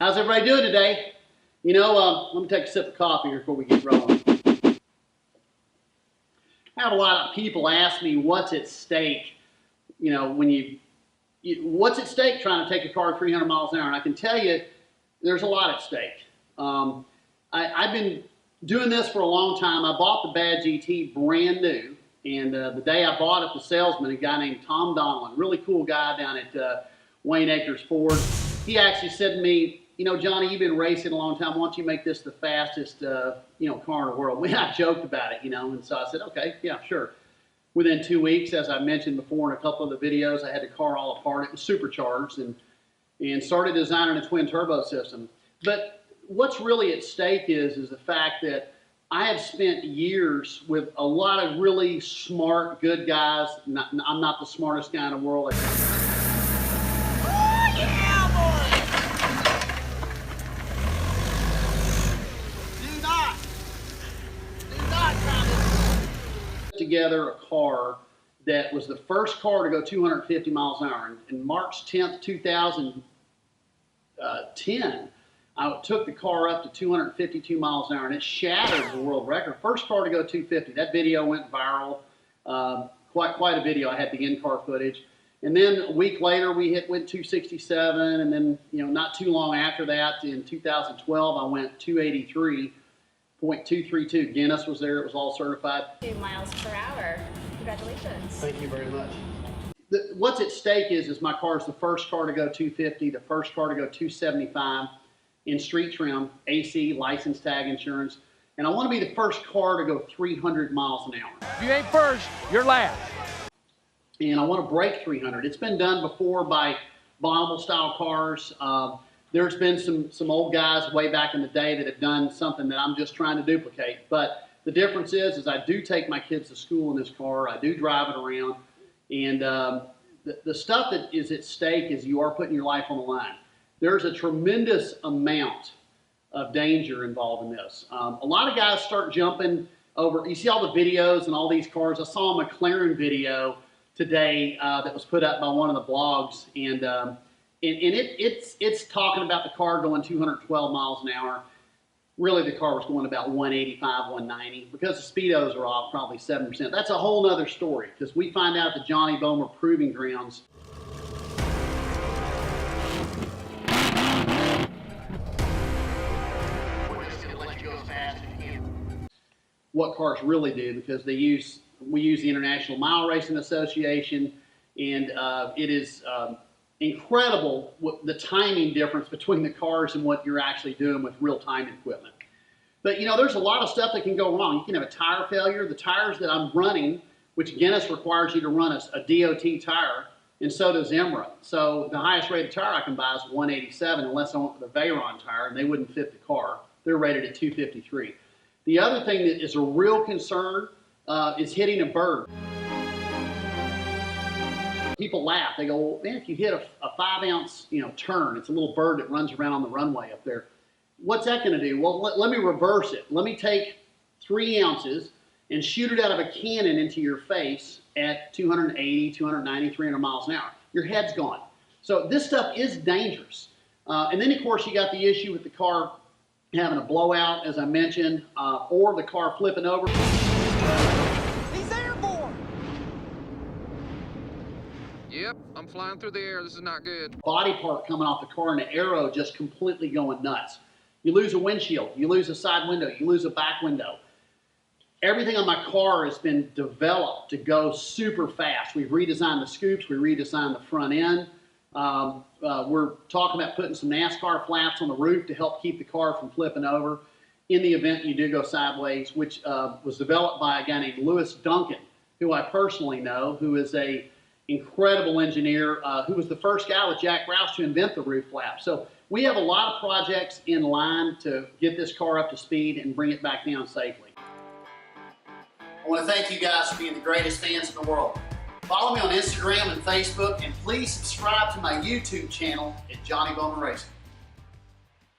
How's everybody doing today? You know, let me take a sip of coffee here before we get rolling. I have a lot of people ask me what's at stake, you know, when what's at stake trying to take a car 300 miles an hour, and I can tell you there's a lot at stake. I've been doing this for a long time. I bought the Bad GT brand new, and the day I bought it, the salesman, a guy named Tom Donlin, really cool guy down at Wayne Acres Ford, he actually said to me, you know, Johnny, you've been racing a long time. Why don't you make this the fastest, car in the world? I joked about it, and so I said, okay, yeah, sure. Within 2 weeks, as I mentioned before in a couple of the videos, I had the car all apart. It was supercharged and started designing a twin turbo system. But what's really at stake is the fact that I have spent years with a lot of really smart, good guys. I'm not the smartest guy in the world. Together a car that was the first car to go 250 miles an hour. And March 10th, 2010, I took the car up to 252 miles an hour, and it shattered the world record. First car to go 250. That video went viral. Quite a video. I had the in-car footage. And then a week later, we went 267, and then not too long after that, in 2012, I went 283.232. Guinness was there. It was all certified. 2 miles per hour. Congratulations. Thank you very much. What's at stake is my car is the first car to go 250, the first car to go 275 in street trim, AC, license tag insurance, and I want to be the first car to go 300 miles an hour. If you ain't first, you're last. And I want to break 300. It's been done before by Bohmer style cars. There's been some old guys way back in the day that have done something that I'm just trying to duplicate. But the difference is I do take my kids to school in this car. I do drive it around. And the stuff that is at stake is you are putting your life on the line. There's a tremendous amount of danger involved in this. A lot of guys start jumping over. You see all the videos and all these cars. I saw a McLaren video today that was put up by one of the blogs. And it's talking about the car going 212 miles an hour. Really, the car was going about 185, 190. Because the speedos are off, probably 7%. That's a whole other story, because we find out at the Johnny Bohmer Proving Grounds. What cars really do, because we use the International Mile Racing Association, and it is incredible the timing difference between the cars and what you're actually doing with real time equipment. But there's a lot of stuff that can go wrong. You can have a tire failure. The tires that I'm running, which Guinness requires you to run a DOT tire, and so does EMRA. So the highest rated tire I can buy is 187, unless I went with a Veyron tire, and they wouldn't fit the car. They're rated at 253. The other thing that is a real concern is hitting a bird. People laugh. They go, well, man, if you hit a 5-ounce turn, it's a little bird that runs around on the runway up there. What's that going to do? Well, let me reverse it. Let me take 3 ounces and shoot it out of a cannon into your face at 280, 290, 300 miles an hour. Your head's gone. So this stuff is dangerous. And then, of course, you got the issue with the car having a blowout, as I mentioned, or the car flipping over. He's airborne! Yep, I'm flying through the air. This is not good. Body part coming off the car and the arrow just completely going nuts. You lose a windshield, you lose a side window, you lose a back window. Everything on my car has been developed to go super fast. We've redesigned the scoops, we redesigned the front end. We're talking about putting some NASCAR flaps on the roof to help keep the car from flipping over in the event you do go sideways, which was developed by a guy named Lewis Duncan, who I personally know, who is a incredible engineer, who was the first guy with Jack Roush to invent the roof flap. So we have a lot of projects in line to get this car up to speed and bring it back down safely. I want to thank you guys for being the greatest fans in the world. Follow me on Instagram and Facebook, and please subscribe to my YouTube channel at Johnny Bohmer Racing.